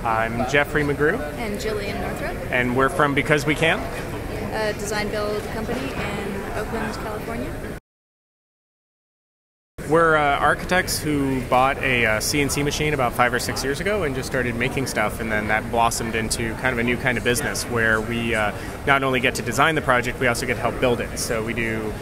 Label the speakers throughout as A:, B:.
A: I'm Jeffrey McGrew.
B: And Jillian Northrup.
A: And we're from Because We Can,
B: a design build company in Oakland, California.
A: We're architects who bought a CNC machine about 5 or 6 years ago and just started making stuff, and then that blossomed into kind of a new kind of business where we not only get to design the project, we also get to help build it. So we do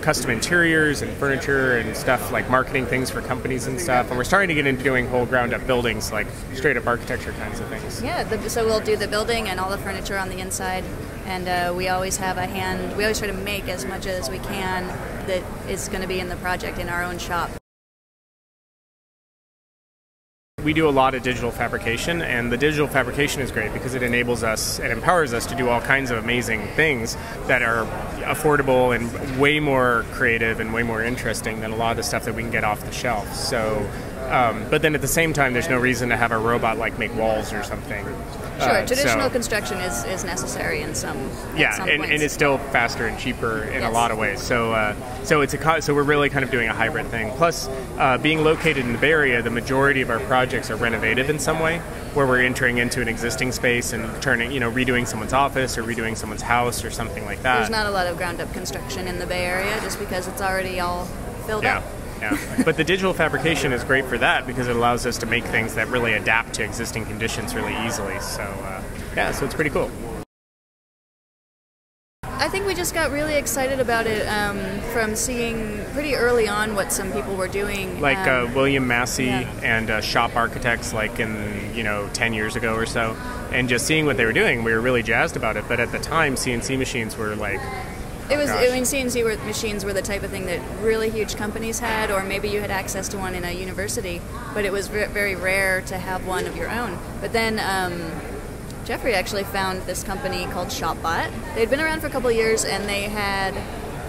A: custom interiors and furniture and stuff like marketing things for companies and stuff, and we're starting to get into doing whole ground up buildings, like straight up architecture kinds of things.
B: Yeah, so we'll do the building and all the furniture on the inside, and we always have a hand, we always try to make as much as we can that is going to be in the project in our own shop.
A: We do a lot of digital fabrication, and the digital fabrication is great because it enables us and empowers us to do all kinds of amazing things that are affordable and way more creative and way more interesting than a lot of the stuff that we can get off the shelf. So, but then at the same time, there's no reason to have a robot like make walls or something.
B: Sure, traditional construction is necessary in some
A: and it's still faster and cheaper in a lot of ways. So so we're really kind of doing a hybrid thing. Plus, being located in the Bay Area, the majority of our projects are renovative in some way, where we're entering into an existing space and redoing someone's office or redoing someone's house or something like that.
B: There's not a lot of ground up construction in the Bay Area just because it's already all filled up.
A: Yeah, but the digital fabrication is great for that because it allows us to make things that really adapt to existing conditions really easily. So, so it's pretty cool.
B: I think we just got really excited about it from seeing pretty early on what some people were doing.
A: Like William Massey and Shop Architects, like in 10 years ago or so, and just seeing what they were doing, we were really jazzed about it. But at the time, CNC machines were like.
B: CNC machines were the type of thing that really huge companies had, or maybe you had access to one in a university, but it was very rare to have one of your own. But then Jeffrey actually found this company called ShopBot. They'd been around for a couple of years, and they had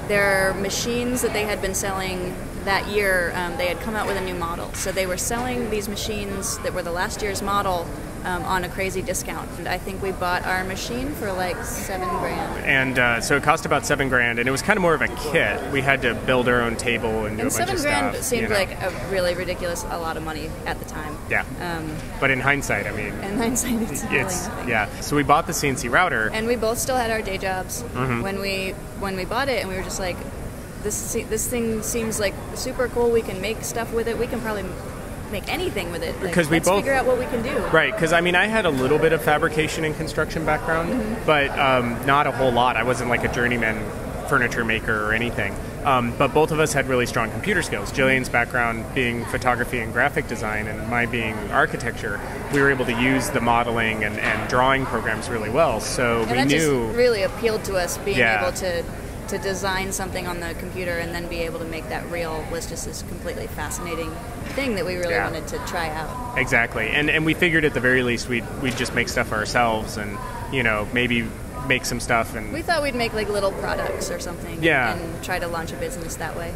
B: their machines that they had been selling that year. They had come out with a new model. So they were selling these machines that were the last year's model on a crazy discount. And I think we bought our machine for like $7,000.
A: And so it cost about $7,000, and it was kind of more of a kit. We had to build our own table and do a bunch of stuff.
B: $7,000 seemed like a really ridiculous, a lot of money at the time.
A: Yeah. But in hindsight, I mean.
B: In hindsight, it's really nothing.
A: Yeah. So we bought the CNC router.
B: And we both still had our day jobs when we bought it, and we were just like, this thing seems like super cool. We can make stuff with it. We can probably make anything with it. Let's figure out what we can do.
A: Right, because I had a little bit of fabrication and construction background, but not a whole lot. I wasn't like a journeyman furniture maker or anything. But both of us had really strong computer skills. Jillian's background being photography and graphic design, and my being architecture. We were able to use the modeling and drawing programs really well. So we knew
B: just really appealed to us, being able to design something on the computer and then be able to make that real was just this completely fascinating thing that we really wanted to try out.
A: Exactly. And we figured at the very least we'd just make stuff ourselves and, maybe make some stuff. And
B: we thought we'd make like little products or something and try to launch a business that way.